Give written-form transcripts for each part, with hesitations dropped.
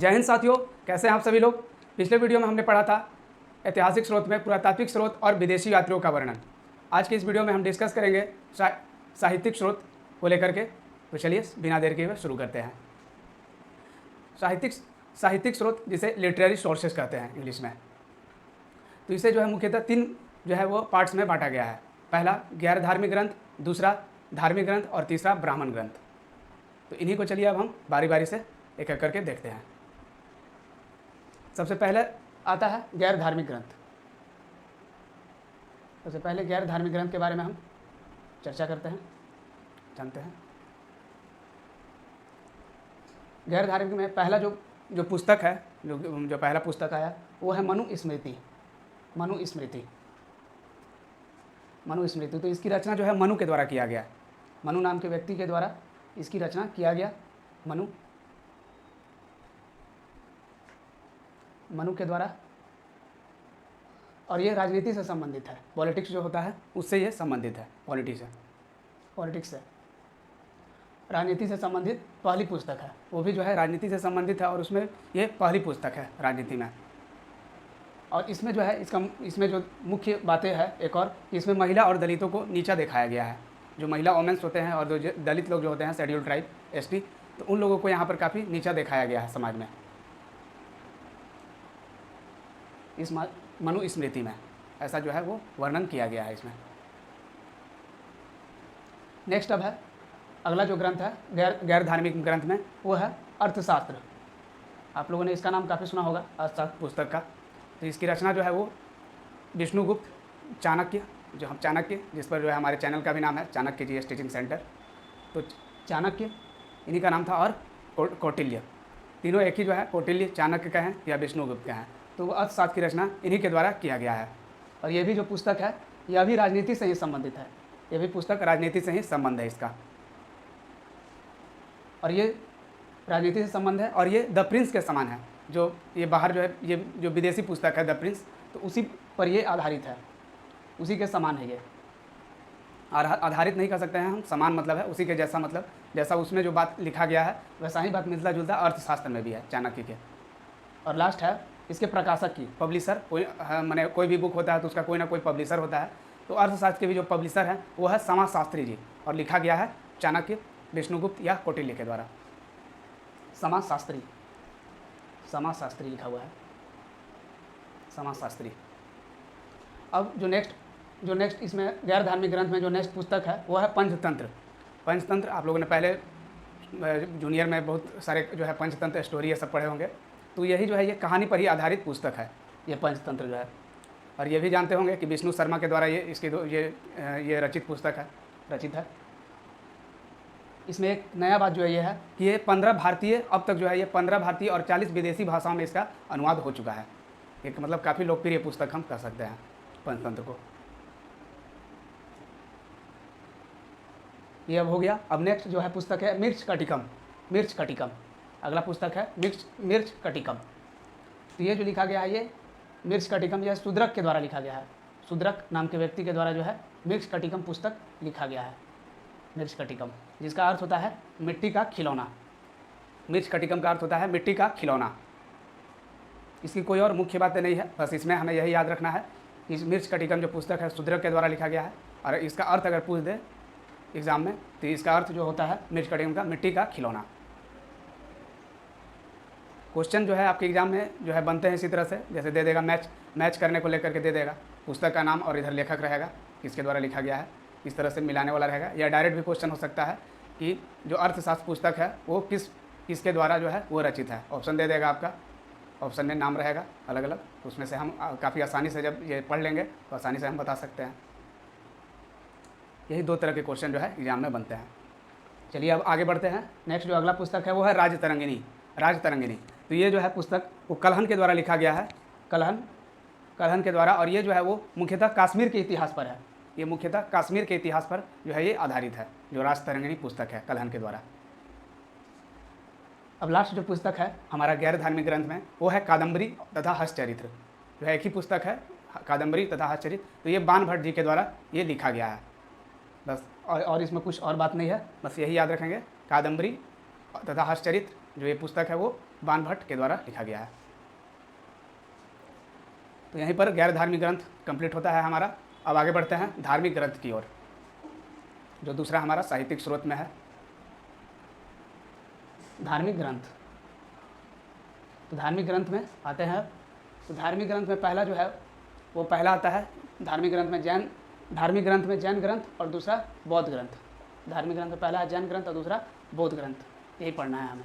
जय हिंद साथियों, कैसे हैं आप सभी लोग। पिछले वीडियो में हमने पढ़ा था ऐतिहासिक स्रोत में पुरातात्विक स्रोत और विदेशी यात्रियों का वर्णन। आज के इस वीडियो में हम डिस्कस करेंगे साहित्यिक स्रोत को लेकर के। तो चलिए बिना देर के हुए शुरू करते हैं। साहित्यिक स्रोत जिसे लिटरेरी सोर्सेस कहते हैं इंग्लिश में। तो इसे जो है मुख्यतः तीन जो है वो पार्ट्स में बांटा गया है। पहला गैर धार्मिक ग्रंथ, दूसरा धार्मिक ग्रंथ और तीसरा ब्राह्मण ग्रंथ। तो इन्हीं को चलिए अब हम बारी बारी से एक एक करके देखते हैं। सबसे पहले आता है गैर धार्मिक ग्रंथ। सबसे पहले गैर धार्मिक ग्रंथ के बारे में हम चर्चा करते हैं, जानते हैं। गैर धार्मिक में पहला जो पुस्तक है, जो पहला पुस्तक आया वो है मनुस्मृति। तो इसकी रचना जो है मनु के द्वारा किया गया। मनु नाम के व्यक्ति के द्वारा इसकी रचना किया गया। मनु के द्वारा, और ये राजनीति से संबंधित है। पॉलिटिक्स जो होता है उससे ये संबंधित है। पॉलिटिक्स से राजनीति से संबंधित पहली पुस्तक है। वो भी जो है राजनीति से संबंधित है और उसमें ये पहली पुस्तक है राजनीति में। और इसमें जो है इसमें जो मुख्य बातें हैं एक और, इसमें महिला और दलितों को नीचा दिखाया गया है। जो महिला वोमेंस होते हैं और जो दलित लोग जो होते हैं, शेड्यूल ट्राइब, एसटी, तो उन लोगों को यहाँ पर काफ़ी नीचा दिखाया गया है समाज में, इस मनुस्मृति में। ऐसा जो है वो वर्णन किया गया है इसमें। नेक्स्ट अब है अगला जो ग्रंथ है गैर धार्मिक ग्रंथ में, वो है अर्थशास्त्र। आप लोगों ने इसका नाम काफ़ी सुना होगा, अर्थशास्त्र पुस्तक का। तो इसकी रचना जो है वो विष्णुगुप्त चाणक्य, जो हम चाणक्य, जिस पर जो है हमारे चैनल का भी नाम है चाणक्य जी टीचिंग सेंटर। तो चाणक्य इन्हीं का नाम था, और कौटिल्य, तीनों एक ही जो है, कौटिल्य चाणक्य का हैं या विष्णुगुप्त का हैं। तो अर्थशास्त्र की रचना इन्हीं के द्वारा किया गया है। और ये भी जो पुस्तक है यह भी राजनीति से ही संबंधित है। ये भी पुस्तक राजनीति से ही संबंध है इसका, और ये राजनीति से संबंध है। और ये द प्रिंस के समान है। जो ये बाहर जो है, ये जो विदेशी पुस्तक है द प्रिंस, तो उसी पर ये आधारित है, उसी के समान है ये। आधारित नहीं कर सकते हैं हम, समान मतलब है उसी के जैसा, मतलब जैसा उसमें जो बात लिखा गया है वैसा ही बात मिलता जुलता अर्थशास्त्र में भी है चाणक्य के। और लास्ट है इसके प्रकाशक की, पब्लिशर। मैंने कोई भी बुक होता है तो उसका कोई ना कोई पब्लिशर होता है। तो अर्थशास्त्र के भी जो पब्लिशर हैं वो है समाजशास्त्री जी, और लिखा गया है चाणक्य, विष्णुगुप्त या कौटिल्य के द्वारा। समाजशास्त्री लिखा हुआ है, समाजशास्त्री। अब जो नेक्स्ट इसमें गैर धार्मिक ग्रंथ में जो नेक्स्ट पुस्तक है वो है पंचतंत्र। आप लोगों ने पहले जूनियर में बहुत सारे जो है पंचतंत्र स्टोरी ये सब पढ़े होंगे। तो यही जो है ये कहानी पर ही आधारित पुस्तक है, ये पंचतंत्र जो है। और ये भी जानते होंगे कि विष्णु शर्मा के द्वारा ये रचित है। इसमें एक नया बात जो है ये है कि ये 15 भारतीय, अब तक जो है ये 15 भारतीय और 40 विदेशी भाषाओं में इसका अनुवाद हो चुका है। एक मतलब काफ़ी लोकप्रिय पुस्तक हम कह सकते हैं पंचतंत्र को। ये अब हो गया। अब नेक्स्ट जो है पुस्तक है मिर्चकटिकम। अगला पुस्तक है मिर्चकटिकम। तो ये जो लिखा गया है ये मिर्चकटिकम, यह शूद्रक के द्वारा लिखा गया है। शूद्रक नाम के व्यक्ति के द्वारा जो है मिर्चकटिकम पुस्तक लिखा गया है। मिर्चकटिकम जिसका अर्थ होता है मिट्टी का खिलौना। मिर्चकटिकम का अर्थ होता है मिट्टी का खिलौना। इसकी कोई और मुख्य बातें नहीं है, बस इसमें हमें यही याद रखना है कि इस मिर्चकटिकम जो पुस्तक है शूद्रक के द्वारा लिखा गया है। और इसका अर्थ अगर पूछ दे एग्ज़ाम में तो इसका अर्थ जो होता है मिर्चकटिकम का मिट्टी का खिलौना। क्वेश्चन जो है आपके एग्जाम में जो है बनते हैं इसी तरह से, जैसे दे देगा मैच करने को लेकर के दे देगा पुस्तक का नाम और इधर लेखक रहेगा, किसके द्वारा लिखा गया है, इस तरह से मिलाने वाला रहेगा। या डायरेक्ट भी क्वेश्चन हो सकता है कि जो अर्थशास्त्र पुस्तक है वो किसके द्वारा जो है वो रचित है। ऑप्शन दे देगा आपका, ऑप्शन में नाम रहेगा अलग अलग, तो उसमें से हम काफ़ी आसानी से जब ये पढ़ लेंगे तो आसानी से हम बता सकते हैं। यही दो तरह के क्वेश्चन जो है एग्जाम में बनते हैं। चलिए अब आगे बढ़ते हैं। नेक्स्ट जो अगला पुस्तक है वो है राजतरंगिनी। तो ये जो है पुस्तक वो कलहन के द्वारा लिखा गया है, कलहन के द्वारा। और ये जो है वो मुख्यतः कश्मीर के इतिहास पर है। ये मुख्यतः कश्मीर के इतिहास पर जो है ये आधारित है, जो राजतरंगिनी पुस्तक है कलहन के द्वारा। अब लास्ट जो पुस्तक है हमारा गैर धार्मिक ग्रंथ में वो है कादम्बरी तथा हस्तचरित्र। जो है एक ही पुस्तक है, कादम्बरी तथा हस्तचरित्र। तो ये बाण भट्ट जी के द्वारा ये लिखा गया है बस। और इसमें कुछ और बात नहीं है, बस यही याद रखेंगे कादम्बरी तथा हस्तचरित्र जो ये पुस्तक है वो बाणभट्ट के द्वारा लिखा गया है। तो यहीं पर गैर धार्मिक ग्रंथ कंप्लीट होता है हमारा। अब आगे बढ़ते हैं धार्मिक ग्रंथ की ओर, जो दूसरा हमारा साहित्यिक स्रोत में है धार्मिक ग्रंथ। तो धार्मिक ग्रंथ में आते हैं, तो धार्मिक ग्रंथ में पहला जो है वो पहला आता है धार्मिक ग्रंथ में जैन ग्रंथ और दूसरा बौद्ध ग्रंथ। धार्मिक ग्रंथ में पहला है जैन ग्रंथ और दूसरा बौद्ध ग्रंथ, यही पढ़ना है हमें,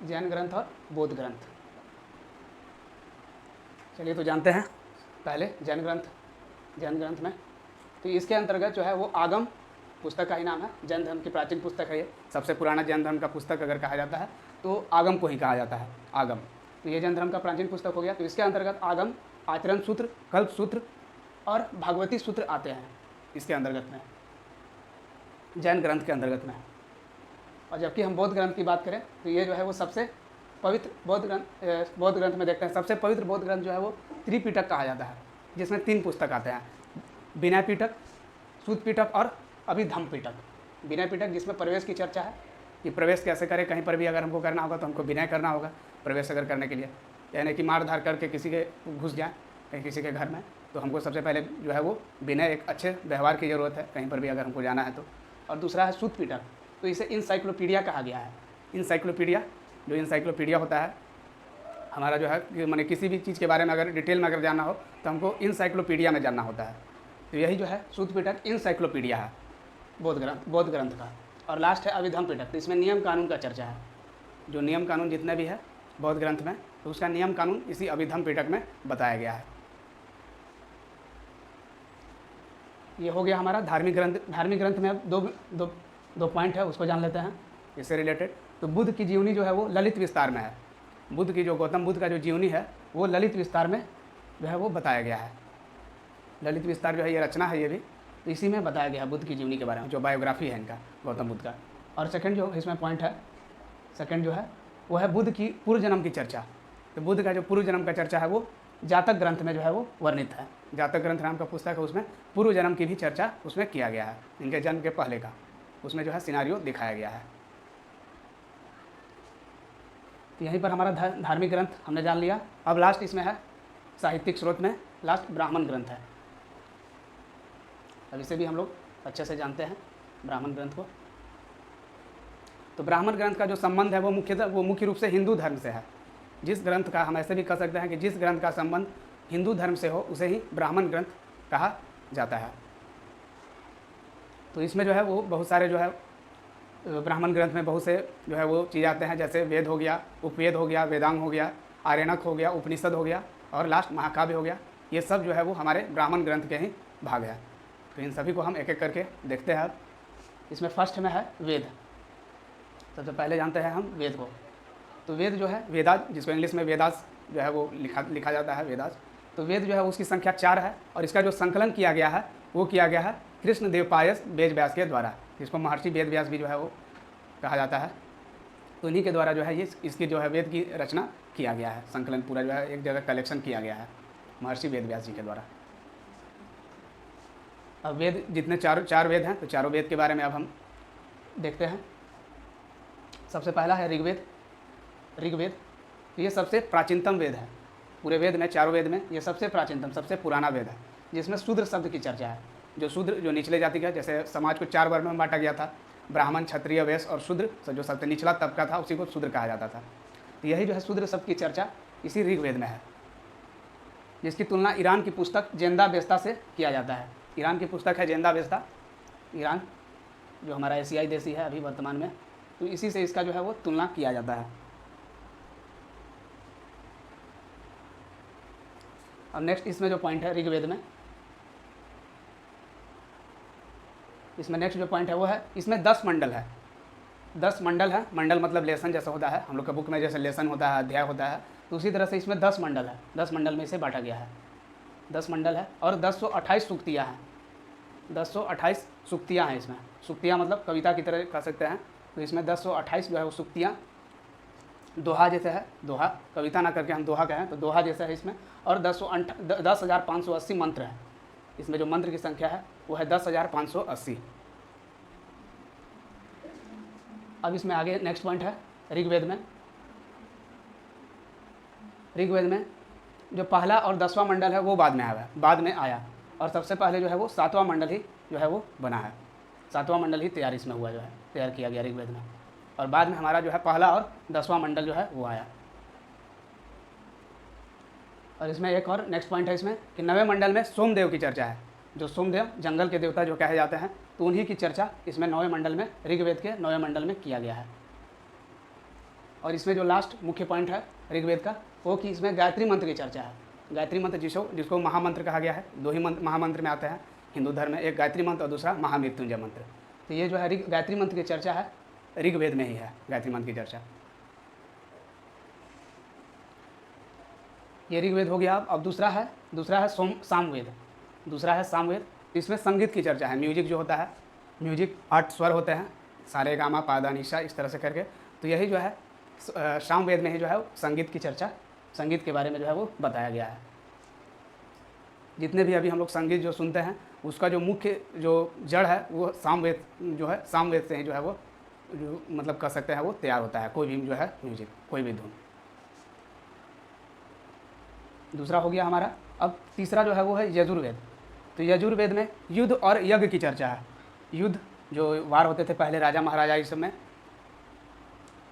जैन ग्रंथ और बौद्ध ग्रंथ। चलिए तो जानते हैं पहले जैन ग्रंथ में, तो इसके अंतर्गत जो है वो आगम पुस्तक का ही नाम है। जैन धर्म की प्राचीन पुस्तक है ये, सबसे पुराना जैन धर्म का पुस्तक अगर कहा जाता है तो आगम को ही कहा जाता है, आगम। तो ये जैन धर्म का प्राचीन पुस्तक हो गया। तो इसके अंतर्गत आगम, आचरण सूत्र, कल्प सूत्र और भागवती सूत्र आते हैं इसके अंतर्गत में, जैन ग्रंथ के अंतर्गत में। और जबकि हम बौद्ध ग्रंथ की बात करें तो ये जो है वो सबसे पवित्र बौद्ध ग्रंथ में देखते हैं, सबसे पवित्र बौद्ध ग्रंथ जो है वो त्रिपिटक कहा जाता है, जिसमें 3 पुस्तक आते हैं, विनय पिटक, सूत पिटक और अभिधम्म पिटक। विनय पिटक जिसमें प्रवेश की चर्चा है कि प्रवेश कैसे करें, कहीं पर भी अगर हमको करना होगा तो हमको विनय करना होगा प्रवेश अगर करने के लिए, यानी कि मार धार करके किसी के घुस जाए कहीं किसी के घर में, तो हमको सबसे पहले जो है वो विनय, एक अच्छे व्यवहार की ज़रूरत है कहीं पर भी अगर हमको जाना है तो। और दूसरा है सूत पिटक, तो इसे इंसाइक्लोपीडिया कहा गया है। इंसाइक्लोपीडिया, जो इंसाइक्लोपीडिया होता है हमारा जो है माने किसी भी चीज़ के बारे में अगर डिटेल में अगर जानना हो तो हमको इंसाइक्लोपीडिया में जानना होता है। तो यही जो है सूत पिटक इंसाइक्लोपीडिया है बौद्ध ग्रंथ का। और लास्ट है अभिधम्म पिटक, तो इसमें नियम कानून का चर्चा है, जो नियम कानून जितने भी है बौद्ध ग्रंथ में, तो उसका नियम कानून इसी अभिधम्म पिटक में बताया गया है। ये हो गया हमारा धार्मिक ग्रंथ। धार्मिक ग्रंथ में अब दो पॉइंट है, उसको जान लेते हैं इससे रिलेटेड। तो बुद्ध की जीवनी जो है वो ललित विस्तार में है। बुद्ध की जो गौतम बुद्ध का जो जीवनी है वो ललित विस्तार में जो है वो बताया गया है। ललित विस्तार जो है ये रचना है, ये भी तो इसी में बताया गया है बुद्ध की जीवनी के बारे में, जो बायोग्राफी है इनका गौतम बुद्ध का। और सेकंड जो इसमें पॉइंट है, सेकंड जो है वो है बुद्ध की पूर्व जन्म की चर्चा। तो बुद्ध का जो पूर्व जन्म का चर्चा है वो जातक ग्रंथ में जो है वो वर्णित है। जातक ग्रंथ नाम का पुस्तक है, उसमें पूर्व जन्म की भी चर्चा उसमें किया गया है, इनके जन्म के पहले का उसमें जो है सिनारियो दिखाया गया है। तो यहीं पर हमारा धार्मिक ग्रंथ हमने जान लिया। अब लास्ट इसमें है साहित्यिक स्रोत में लास्ट ब्राह्मण ग्रंथ है। अब इसे भी हम लोग अच्छे से जानते हैं ब्राह्मण ग्रंथ को। तो ब्राह्मण ग्रंथ का जो संबंध है वो मुख्य रूप से हिंदू धर्म से है। जिस ग्रंथ का हम ऐसे भी कह सकते हैं कि जिस ग्रंथ का संबंध हिंदू धर्म से हो उसे ही ब्राह्मण ग्रंथ कहा जाता है। तो इसमें जो है वो बहुत सारे जो है ब्राह्मण ग्रंथ में बहुत से जो है वो चीज़ आते हैं, जैसे वेद हो गया, उपवेद हो गया, वेदांग हो गया, आर्यणक हो गया, उपनिषद हो गया और लास्ट महाकाव्य हो गया। ये सब जो है वो हमारे ब्राह्मण ग्रंथ के ही भाग है। तो इन सभी को हम एक एक करके देखते हैं। इसमें फर्स्ट में है वेद। सबसे पहले जानते हैं हम वेद को। तो वेद जो है वेदास, जिसको इंग्लिश में वेदास जो है वो लिखा जाता है वेदास। तो वेद जो है उसकी संख्या 4 है और इसका जो संकलन किया गया है वो किया गया है कृष्णदेवपायस वेद व्यास के द्वारा, जिसको महर्षि वेद व्यास भी जो है वो कहा जाता है। तो इन्हीं के द्वारा जो है ये इसकी जो है वेद की रचना किया गया है, संकलन पूरा जो है एक जगह कलेक्शन किया गया है महर्षि वेद व्यास जी के द्वारा। अब वेद जितने चार वेद हैं तो चारों वेद के बारे में अब हम देखते हैं। सबसे पहला है ऋग्वेद। ये सबसे प्राचीनतम वेद है पूरे वेद में, चारों वेद में ये सबसे प्राचीनतम सबसे पुराना वेद है, जिसमें शूद्र शब्द की चर्चा है। जो शूद्र जो निचले जाति का, जैसे समाज को 4 वर्ग में बांटा गया था, ब्राह्मण, क्षत्रिय, वैश्य और शूद्र, जो सबसे निचला तबका था उसी को शूद्र कहा जाता था। तो यही जो है शूद्र शब्द की चर्चा इसी ऋग्वेद में है, जिसकी तुलना ईरान की पुस्तक जेंदा-वेस्ता से किया जाता है। ईरान की पुस्तक है जेंदा-वेस्ता, ईरान जो हमारा एशियाई देश ही है अभी वर्तमान में, तो इसी से इसका जो है वो तुलना किया जाता है। और नेक्स्ट इसमें जो पॉइंट है ऋग्वेद में, इसमें नेक्स्ट जो पॉइंट है वो है इसमें 10 मंडल है। 10 मंडल है, मंडल मतलब लेसन जैसा होता है, हम लोग का बुक में जैसे लेसन होता है, अध्याय होता है, तो उसी तरह से इसमें 10 मंडल है। 10 मंडल में इसे बांटा गया है। 10 मंडल है और 1028 सूक्तियाँ हैं। 1028 सूक्तियाँ हैं इसमें। सूक्तियाँ मतलब कविता की तरह कह सकते हैं। तो इसमें 1028 जो है वो सूक्तियाँ दोहा जैसे है, दोहा कविता ना करके हम दोहा कहें तो दोहा जैसा है इसमें। और 10,580 मंत्र है। इसमें जो मंत्र की संख्या है वो है 10,580। अब इसमें आगे नेक्स्ट पॉइंट है ऋग्वेद में। ऋग्वेद में जो पहला और 10वां मंडल है वो बाद में आया और सबसे पहले जो है वो 7वां मंडल ही जो है वो बना है। 7वां मंडल ही तैयार इसमें हुआ, जो है तैयार किया गया ऋग्वेद में, और बाद में हमारा जो है पहला और 10वां मंडल जो है वो आया। और इसमें एक और नेक्स्ट पॉइंट है इसमें कि 9वें मंडल में सोमदेव की चर्चा है। जो सोमदेव जंगल के देवता जो कहे जाते हैं, तो उन्हीं की चर्चा इसमें 9वें मंडल में, ऋग्वेद के 9वें मंडल में किया गया है। और इसमें जो लास्ट मुख्य पॉइंट है ऋग्वेद का, वो कि इसमें गायत्री मंत्र की चर्चा है। गायत्री मंत्र जिसको महामंत्र कहा गया है। 2 ही मंत्र महामंत्र में आते हैं हिंदू धर्म में, एक गायत्री मंत्र और दूसरा महामृत्युंजय मंत्र। तो ये जो है गायत्री मंत्र की चर्चा है, ऋग्वेद में ही है गायत्री मंत्र की चर्चा। ये ऋग्वेद हो गया। अब दूसरा है सामवेद। दूसरा है सामवेद। इसमें संगीत की चर्चा है, म्यूजिक जो होता है, म्यूजिक 8 स्वर होते हैं, सारे गामा पादा निशा इस तरह से करके। तो यही जो है सामवेद में ही जो है संगीत की चर्चा, संगीत के बारे में जो है वो बताया गया है। जितने भी अभी हम लोग संगीत जो सुनते हैं, उसका जो मुख्य जो जड़ है वो सामवेद जो है, सामवेद से ही जो है वो जो मतलब कह सकते हैं वो तैयार होता है, कोई भी जो है म्यूजिक, कोई भी धुन। दूसरा हो गया हमारा। अब तीसरा जो है वो है यजुर्वेद। तो यजुर्वेद में युद्ध और यज्ञ की चर्चा है। युद्ध जो वार होते थे पहले राजा महाराजा इस समय,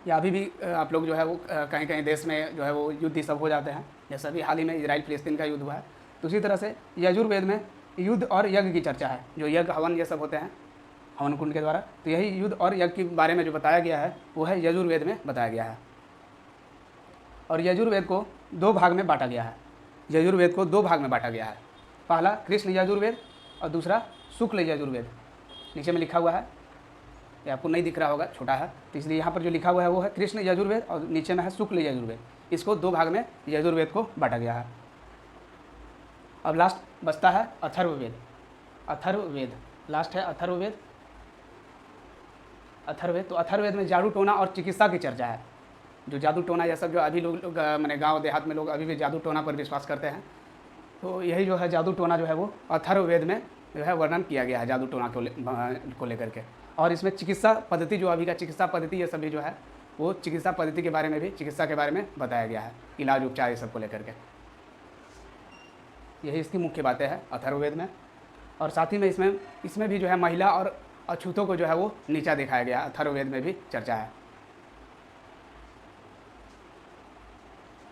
या अभी भी आप लोग जो है वो कहीं कहीं देश में जो है वो युद्ध ही सब हो जाते हैं, जैसा अभी हाल ही में इजराइल फिलिस्तीन का युद्ध हुआ है। तो उसी तरह से यजुर्वेद में युद्ध और यज्ञ की चर्चा है, जो यज्ञ हवन ये सब होते हैं हवन कुंड के द्वारा। तो यही युद्ध और यज्ञ के बारे में जो बताया गया है वो है यजुर्वेद में बताया गया है। और यजुर्वेद को 2 भाग में बांटा गया है। यजुर्वेद को 2 भाग में बांटा गया है। पहला कृष्ण यजुर्वेद और दूसरा शुक्ल यजुर्वेद। नीचे में लिखा हुआ है, ये आपको नहीं दिख रहा होगा, छोटा है, तो इसलिए यहाँ पर जो लिखा हुआ है वो है कृष्ण यजुर्वेद और नीचे में है शुक्ल यजुर्वेद। इसको 2 भाग में यजुर्वेद को बांटा गया है। अब लास्ट बचता है अथर्ववेद। अथर्ववेद लास्ट है अथर्ववेद। अथर्ववेद, तो अथर्ववेद में जादू टोना और चिकित्सा की चर्चा है। जो जादू टोना ये सब जो अभी लोग मैंने गांव देहात में लोग अभी भी जादू टोना पर विश्वास करते हैं, तो यही जो है जादू टोना जो है वो अथर्ववेद में जो है वर्णन किया गया है जादू टोना को लेकर के। और इसमें चिकित्सा पद्धति, जो अभी का चिकित्सा पद्धति ये सभी जो है वो चिकित्सा पद्धति के बारे में भी, चिकित्सा के बारे में बताया गया है, इलाज उपचार ये सब को लेकर के। यही इसकी मुख्य बातें हैं अथर्ववेद में। और साथ ही में इसमें भी जो है महिला और अछूतों को जो है वो नीचा दिखाया गया, अथर्ववेद में भी चर्चा है।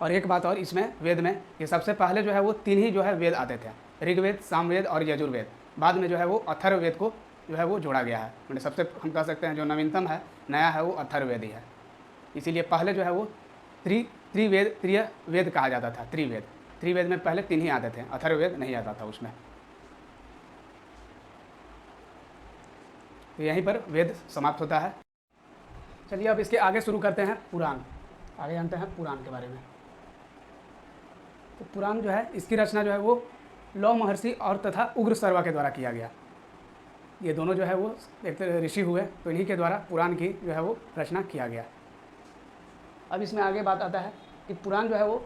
और एक बात और इसमें वेद में कि सबसे पहले जो है वो 3 ही जो है वेद आते थे, ऋग्वेद, सामवेद और यजुर्वेद। बाद में जो है वो अथर्ववेद को जो है वो जोड़ा गया है। मतलब सबसे हम कह सकते हैं जो नवीनतम है, नया है, वो अथर्ववेद ही है। इसीलिए पहले जो है वो त्रिवेद वेद कहा जाता था। त्रिवेद में पहले 3 ही आते थे, अथर्ववेद नहीं आता था उसमें। तो यहीं पर वेद समाप्त होता है। चलिए अब इसके आगे शुरू करते हैं पुराण। आगे जानते हैं पुराण के बारे में। तो पुराण जो है, इसकी रचना जो है वो लौ महर्षि और तथा उग्र सर्वा के द्वारा किया गया। ये दोनों जो है वो एक ऋषि हुए, तो इन्हीं के द्वारा पुराण की जो है वो रचना किया गया। अब इसमें आगे बात आता है कि पुराण जो है वो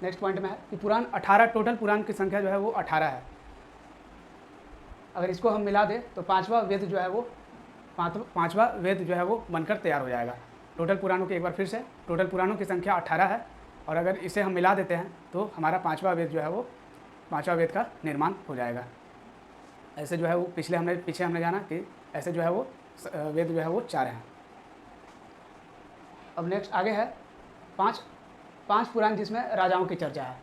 नेक्स्ट पॉइंट में है कि पुराण 18, टोटल पुराण की संख्या जो है वो 18 है। अगर इसको हम मिला दें तो 5वां वेद जो है वो पाँचवा वेद जो है वो बनकर तैयार हो जाएगा। टोटल पुराणों की एक बार फिर से, टोटल पुराणों की संख्या 18 है, और अगर इसे हम मिला देते हैं तो हमारा 5वां वेद जो है वो 5वां वेद का निर्माण हो जाएगा। ऐसे जो है वो पीछे हमने जाना कि ऐसे जो है वो वेद जो है वो 4 हैं। अब नेक्स्ट आगे है पाँच पुराण, जिसमें राजाओं की चर्चा है।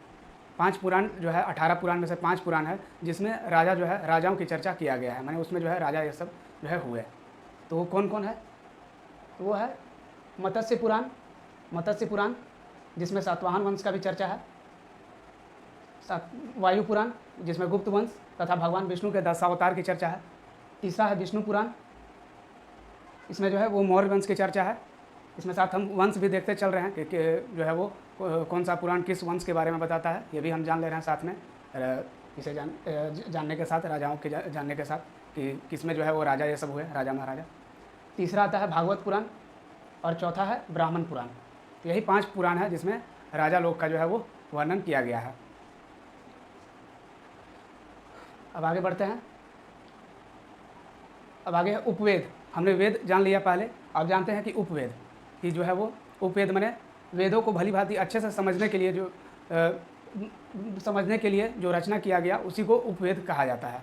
5 पुराण जो है, 18 पुराण में से 5 पुराण है जिसमें राजा जो है, राजाओं की चर्चा किया गया है। मैंने उसमें जो है राजा ये सब जो है हुए। तो वो कौन कौन है? तो वो है मत्स्य पुराण जिसमें सातवाहन वंश का भी चर्चा है। वायु पुराण जिसमें गुप्त वंश तथा भगवान विष्णु के 10 अवतार की चर्चा है। तीसरा है विष्णु पुराण, इसमें जो है वो मौर्य वंश की चर्चा है। इसमें साथ हम वंश भी देखते चल रहे हैं कि जो है वो कौन सा पुराण किस वंश के बारे में बताता है, ये भी हम जान ले रहे हैं साथ में। इसे जानने के साथ, राजाओं के जानने के साथ कि किसमें जो है वो राजा ये सब हुए, राजा महाराजा। तीसरा आता है भागवत पुराण और चौथा है ब्राह्मण पुराण। तो यही 5 पुराण है जिसमें राजा लोग का जो है वो वर्णन किया गया है। अब आगे बढ़ते हैं। अब आगे है उपवेद। हमने वेद जान लिया पहले, अब जानते हैं कि उपवेद, कि जो है वो उपवेद माने वेदों को भली भांति अच्छे से समझने के लिए जो रचना किया गया उसी को उपवेद कहा जाता है।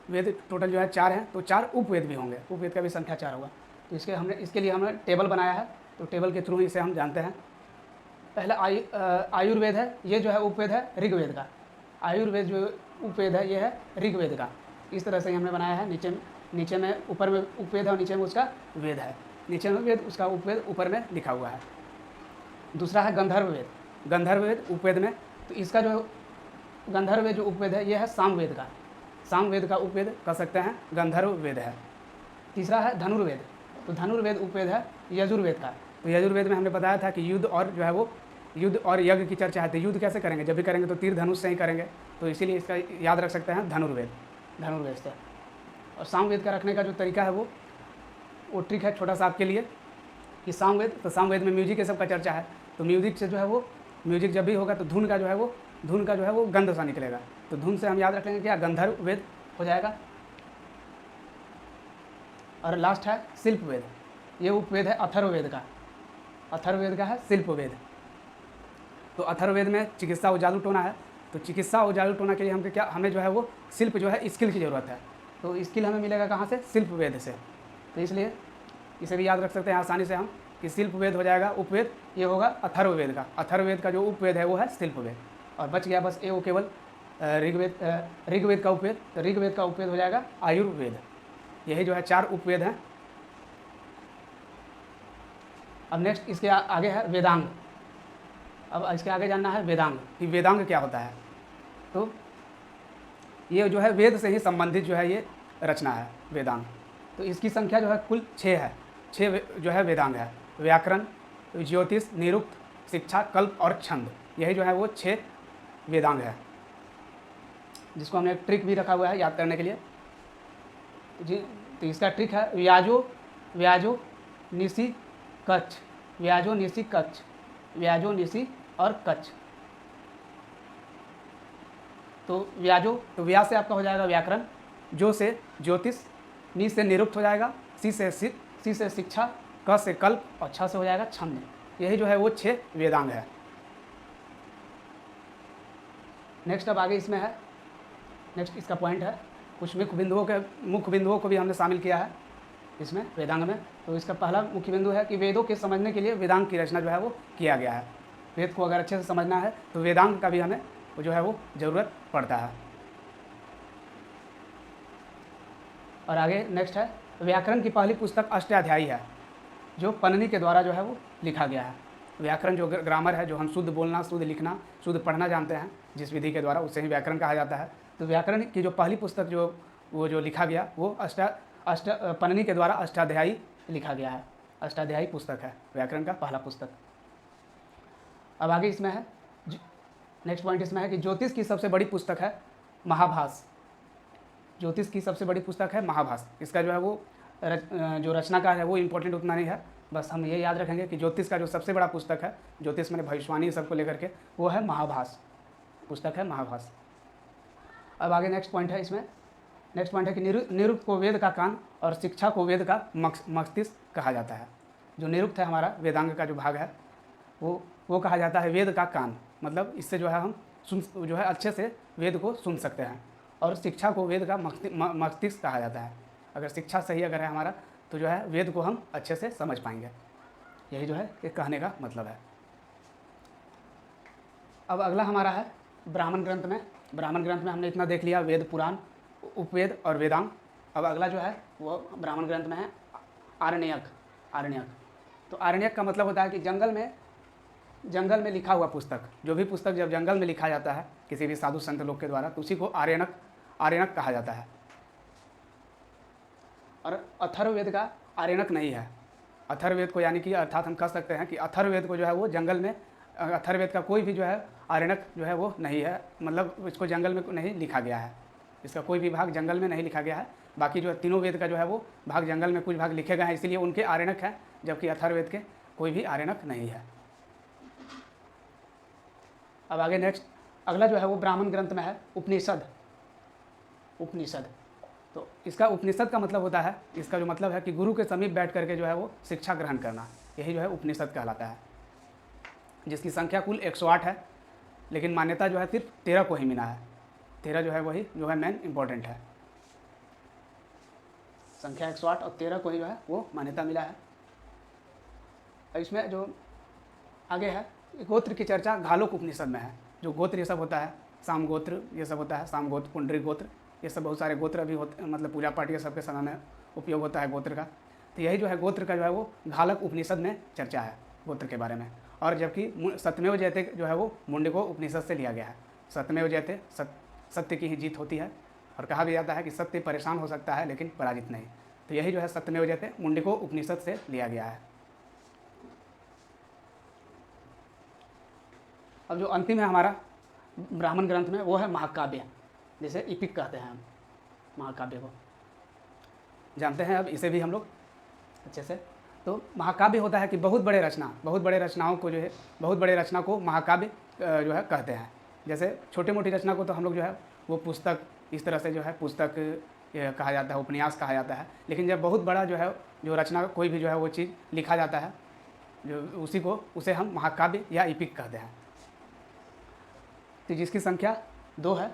वेद टोटल जो है 4 हैं, तो 4 उपवेद भी होंगे, उपवेद का भी संख्या 4 होगा। तो इसके लिए हमने टेबल बनाया है, तो टेबल के थ्रू इसे हम जानते हैं। पहला आयुर्वेद है, ये जो है उपवेद है ऋग्वेद का। आयुर्वेद जो उपवेद है ये है ऋग्वेद का। इस तरह से हमने बनाया है, नीचे में ऊपर में उपवेद है और नीचे में उसका वेद है, नीचे में वेद उसका उपवेद ऊपर में लिखा हुआ है। दूसरा है गंधर्व वेद, गंधर्व वेद उपवेद में, तो इसका जो गंधर्व वेद जो उपवेद है ये है सामवेद का, सामवेद का उपवेद कह सकते हैं गंधर्व वेद है। तीसरा है धनुर्वेद, तो धनुर्वेद उपवेद है यजुर्वेद का। तो यजुर्वेद में हमने बताया था कि युद्ध और जो है वो युद्ध और यज्ञ की चर्चा है, तो युद्ध कैसे करेंगे, जब भी करेंगे तो तीर धनुष से ही करेंगे, तो इसीलिए इसका याद रख सकते हैं धनुर्वेद, धनुर्वेद से। और सामवेद का रखने का जो तरीका है वो ट्रिक है छोटा सा आपके लिए, कि सामवेद, तो सामवेद में म्यूजिक ये सब का चर्चा है, तो म्यूजिक से जो है वो म्यूजिक जब भी होगा तो धुन का जो है वो गंध सा निकलेगा, तो धुन से हम याद रखेंगे क्या, गंधर्व वेद हो जाएगा। और लास्ट है शिल्प वेद, ये उपवेद है अथर्ववेद का, अथर्ववेद का है शिल्प वेद। तो अथर्ववेद में चिकित्सा और जादू टोना है, तो चिकित्सा और जादू टोना के लिए हमें जो है वो शिल्प जो है स्किल की ज़रूरत है, तो स्किल हमें मिलेगा कहाँ से, शिल्प वेद से। तो इसलिए इसे भी याद रख सकते हैं आसानी से हम, कि शिल्प वेद हो जाएगा उपवेद, ये होगा अथर्ववेद का। अथर्ववेद का जो उपवेद है वो है शिल्प वेद। और बच गया बस वो केवल ऋग्वेद का उपवेद, तो ऋग्वेद का उपवेद हो जाएगा आयुर्वेद। यही जो है 4 उपवेद हैं। अब नेक्स्ट इसके आगे है वेदांग। अब इसके आगे जानना है वेदांग, कि वेदांग क्या होता है। तो ये जो है वेद से ही संबंधित जो है ये रचना है वेदांग। तो इसकी संख्या जो है कुल 6 है, 6 जो है वेदांग है। व्याकरण, ज्योतिष, निरुक्त, शिक्षा, कल्प और छंद, यही जो है वो 6 वेदांग है, जिसको हमने एक ट्रिक भी रखा हुआ है याद करने के लिए जी। तो इसका ट्रिक है व्याजो निसी कच्छ, व्याजो निसी कच्छ, व्याजो निसी और कच्छ। तो व्याजो, तो व्या से आपका हो जाएगा व्याकरण, जो से ज्योतिष, नी से निरुक्त हो जाएगा, सी से शिक्षा, क से कल्प और छ से हो जाएगा छंद। यही जो है वो 6 वेदांग है। नेक्स्ट अब आगे इसमें है, नेक्स्ट इसका पॉइंट है, कुछ मुख्य बिंदुओं को भी हमने शामिल किया है इसमें वेदांग में। तो इसका पहला मुख्य बिंदु है कि वेदों के समझने के लिए वेदांग की रचना जो है वो किया गया है। वेद को अगर अच्छे से समझना है तो वेदांग का भी हमें जो है वो ज़रूरत पड़ता है। और आगे नेक्स्ट है व्याकरण की पहली पुस्तक अष्टाध्यायी है, जो पन्नी के द्वारा जो है वो लिखा गया है। व्याकरण जो ग्रामर है, जो हम शुद्ध बोलना, शुद्ध लिखना, शुद्ध पढ़ना जानते हैं जिस विधि के द्वारा, उसे ही व्याकरण कहा जाता है। तो व्याकरण की जो पहली पुस्तक जो लिखा गया वो पन्नी के द्वारा अष्टाध्यायी लिखा गया है। अष्टाध्यायी पुस्तक है व्याकरण का पहला पुस्तक। अब आगे इसमें है नेक्स्ट पॉइंट इसमें है कि ज्योतिष की सबसे बड़ी पुस्तक है महाभास। ज्योतिष की सबसे बड़ी पुस्तक है महाभास। इसका जो है वो जो रचनाकार है वो इम्पोर्टेंट उतना नहीं है, बस हम ये याद रखेंगे कि ज्योतिष का जो सबसे बड़ा पुस्तक है, ज्योतिष मैंने भविष्यवाणी सबको लेकर के, वो है महाभास, पुस्तक है महाभास। अब आगे नेक्स्ट पॉइंट है इसमें, नेक्स्ट पॉइंट है कि निरुक्त को वेद का कान और शिक्षा को वेद का मस्तिष्क कहा जाता है। जो निरुक्त है हमारा वेदांग का जो भाग है वो कहा जाता है वेद का कान, मतलब इससे जो है हम जो है अच्छे से वेद को सुन सकते हैं। और शिक्षा को वेद का मस्तिष्क कहा जाता है। अगर शिक्षा सही अगर है हमारा तो जो है वेद को हम अच्छे से समझ पाएंगे। यही जो है ये कहने का मतलब है। अब अगला हमारा है ब्राह्मण ग्रंथ में। ब्राह्मण ग्रंथ में हमने इतना देख लिया, वेद, पुराण, उपवेद और वेदांग। अब अगला जो है वो ब्राह्मण ग्रंथ में है आरण्यक। तो आरण्यक का मतलब होता है कि जंगल में लिखा हुआ पुस्तक। जो भी पुस्तक जब जंगल में लिखा जाता है किसी भी साधु संत लोग के द्वारा, तो उसी को आरण्यक कहा जाता है। और अथर्ववेद का आरण्यक नहीं है। अथर्ववेद को यानी कि अर्थात हम कह सकते हैं कि अथर्ववेद को जो है वो जंगल में, अथर्ववेद का कोई भी जो है आरण्यक जो है वो नहीं है, मतलब इसको जंगल में नहीं लिखा गया है। इसका कोई भी भाग जंगल में नहीं लिखा गया है। बाकी जो तीनों वेद का जो है वो भाग जंगल में कुछ भाग लिखे गए हैं, इसीलिए उनके आरण्यक हैं, जबकि अथर्ववेद के कोई भी आरण्यक नहीं है। अब आगे नेक्स्ट अगला जो है वो ब्राह्मण ग्रंथ में है उपनिषद। तो इसका उपनिषद का मतलब होता है, इसका जो मतलब है कि गुरु के समीप बैठ करके जो है वो शिक्षा ग्रहण करना, यही जो है उपनिषद कहलाता है, जिसकी संख्या कुल 108 है, लेकिन मान्यता जो है सिर्फ 13 को ही मिला है। 13 जो है वही जो है मेन इम्पोर्टेंट है। संख्या 108 और 13 को ही जो है वो मान्यता मिला है। और इसमें जो आगे है गोत्र की चर्चा घालोक उपनिषद में है। जो गोत्र ये सब होता है, साम गोत्र ये सब होता है, साम गोत्र, पुंडरी गोत्र, ये सब बहुत सारे गोत्र अभी होते, मतलब पूजा पाठ ये सब के समय में उपयोग होता है गोत्र का। तो यही जो है गोत्र का जो है वो घालक उपनिषद में चर्चा है गोत्र के बारे में। और जबकि सत्यमेव जयते जो है वो मुंडको उपनिषद से लिया गया है। सत्यमेव जयते, सत्य की ही जीत होती है, और कहा भी जाता है कि सत्य परेशान हो सकता है लेकिन पराजित नहीं। तो यही जो है सत्यमेव जयते मुंडको उपनिषद से लिया गया है। अब जो अंतिम है हमारा ब्राह्मण ग्रंथ में वो है महाकाव्य, जिसे इपिक कहते हैं हम, महाकाव्य को जानते हैं अब इसे भी हम लोग अच्छे से। तो महाकाव्य होता है कि बहुत बड़े रचनाओं को जो है, बहुत बड़े रचना को महाकाव्य जो है कहते हैं। जैसे छोटी मोटी रचना को तो हम लोग जो है वो पुस्तक, इस तरह से जो है पुस्तक कहा जाता है, उपन्यास कहा जाता है। लेकिन जब बहुत बड़ा जो है जो रचना कोई भी जो है वो चीज़ लिखा जाता है, जो उसे हम महाकाव्य या इपिक कहते हैं। तो जिसकी संख्या 2 है,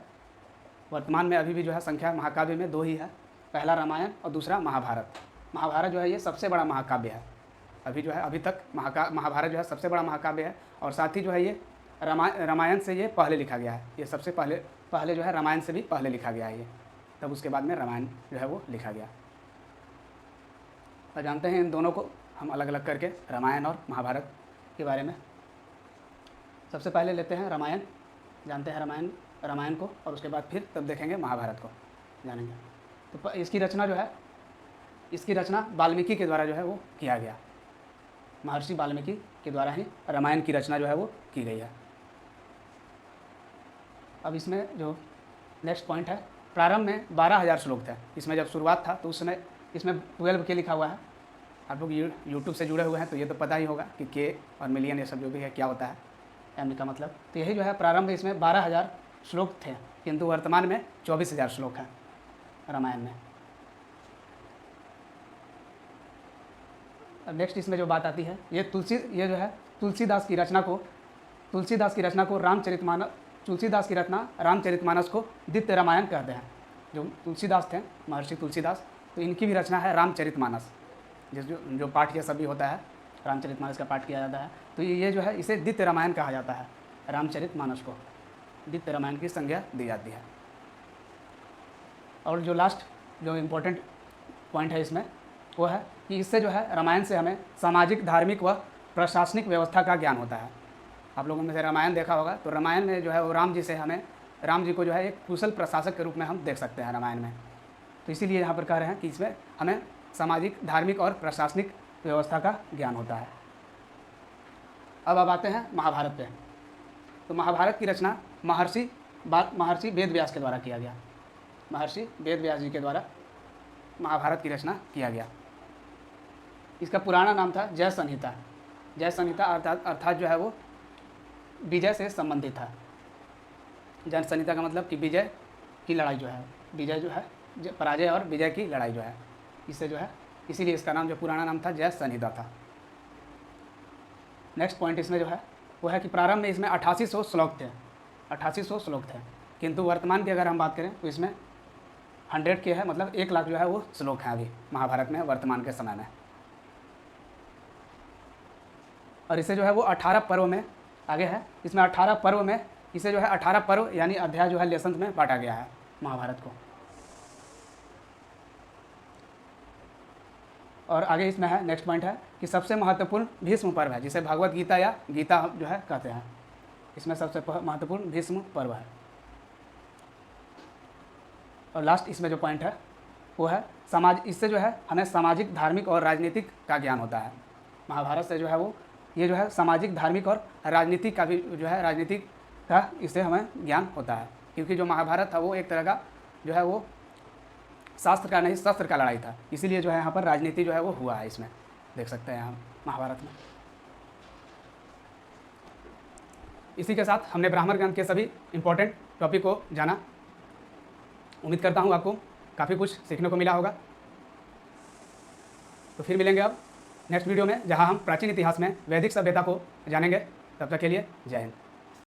वर्तमान में अभी भी जो है संख्या महाकाव्य में 2 ही है, पहला रामायण और दूसरा महाभारत। महाभारत जो है ये सबसे बड़ा महाकाव्य है, अभी जो है अभी तक महाभारत जो है सबसे बड़ा महाकाव्य है। और साथ ही जो है ये रामायण से ये पहले लिखा गया है, ये सबसे पहले जो है रामायण से भी पहले लिखा गया है ये, तब उसके बाद में रामायण जो है वो लिखा गया। और जानते हैं इन दोनों को हम अलग अलग करके, रामायण और महाभारत के बारे में। सबसे पहले लेते हैं रामायण, जानते हैं रामायण को, और उसके बाद फिर तब देखेंगे महाभारत को जानेंगे। तो इसकी रचना वाल्मीकि के द्वारा जो है वो किया गया, महर्षि वाल्मीकि के द्वारा ही रामायण की रचना जो है वो की गई है। अब इसमें जो नेक्स्ट पॉइंट है, प्रारंभ में 12,000 श्लोक थे। इसमें जब शुरुआत था तो उस समय इसमें 12 के लिखा हुआ है। आप लोग यूट्यूब से जुड़े हुए हैं तो ये तो पता ही होगा कि के और मिलियन ये सब जो भी है क्या होता है, एम का मतलब। तो यही जो है प्रारंभ इसमें 12,000 श्लोक थे, किंतु वर्तमान में 24,000 श्लोक हैं रामायण में। अब नेक्स्ट इसमें जो बात आती है, ये जो है तुलसीदास की रचना को तुलसीदास की रचना रामचरितमानस को द्वितीय रामायण कहते हैं। जो तुलसीदास थे, महर्षि तुलसीदास, तो इनकी भी रचना है रामचरितमानस, जो पाठ ये सब भी होता है, रामचरितमानस का पाठ किया जाता है। तो ये जो है इसे द्वितीय रामायण कहा जाता है, रामचरितमानस को द्वितीय रामायण की संज्ञा दी जाती है। और जो लास्ट जो इम्पोर्टेंट पॉइंट है इसमें वो है कि इससे जो है रामायण से हमें सामाजिक, धार्मिक व प्रशासनिक व्यवस्था का ज्ञान होता है। आप लोगों में से रामायण देखा होगा, तो रामायण में जो है वो राम जी को जो है एक कुशल प्रशासक के रूप में हम देख सकते हैं रामायण में। तो इसीलिए यहाँ पर कह रहे हैं कि इसमें हमें सामाजिक, धार्मिक और प्रशासनिक व्यवस्था का ज्ञान होता है। अब आते हैं महाभारत पे। तो महाभारत की रचना महर्षि वेद व्यास के द्वारा किया गया। महर्षि वेद व्यास जी के द्वारा महाभारत की रचना किया गया। इसका पुराना नाम था जय संहिता। जय संहिता अर्थात जो है वो विजय से संबंधित था। जय संहिता का मतलब कि विजय की लड़ाई जो है, विजय जो है पराजय और विजय की लड़ाई जो है, इससे जो है इसीलिए इसका नाम जो पुराना नाम था जय संहिता था। नेक्स्ट पॉइंट इसमें जो है वो है कि प्रारंभ में इसमें 8800 श्लोक थे, 8800 श्लोक थे, किंतु वर्तमान की अगर हम बात करें तो इसमें 100 के है, मतलब 1 लाख जो है वो श्लोक हैं अभी महाभारत में वर्तमान के समय में। और इसे जो है वो 18 पर्व में आगे है, इसमें 18 पर्व में इसे जो है 18 पर्व यानी अध्याय जो है लेसन्स में बांटा गया है महाभारत को। और आगे इसमें है नेक्स्ट पॉइंट है कि सबसे महत्वपूर्ण भीष्म पर्व है, जिसे भगवत गीता या गीता जो है कहते हैं। इसमें सबसे महत्वपूर्ण भीष्म पर्व है। और लास्ट इसमें जो पॉइंट है वो है इससे जो है हमें सामाजिक, धार्मिक और राजनीतिक का ज्ञान होता है। महाभारत से जो है वो ये जो है सामाजिक, धार्मिक और राजनीति का भी जो है राजनीतिक का इससे हमें ज्ञान होता है, क्योंकि जो महाभारत था वो एक तरह का जो है वो शास्त्र का नहीं, शस्त्र का लड़ाई था। इसीलिए जो है यहाँ पर राजनीति जो है वो हुआ है, इसमें देख सकते हैं हम महाभारत में। इसी के साथ हमने ब्राह्मण ग्रंथ के सभी इम्पोर्टेंट टॉपिक को जाना। उम्मीद करता हूँ आपको काफ़ी कुछ सीखने को मिला होगा। तो फिर मिलेंगे अब नेक्स्ट वीडियो में, जहाँ हम प्राचीन इतिहास में वैदिक सभ्यता को जानेंगे। तब तक के लिए जय हिंद।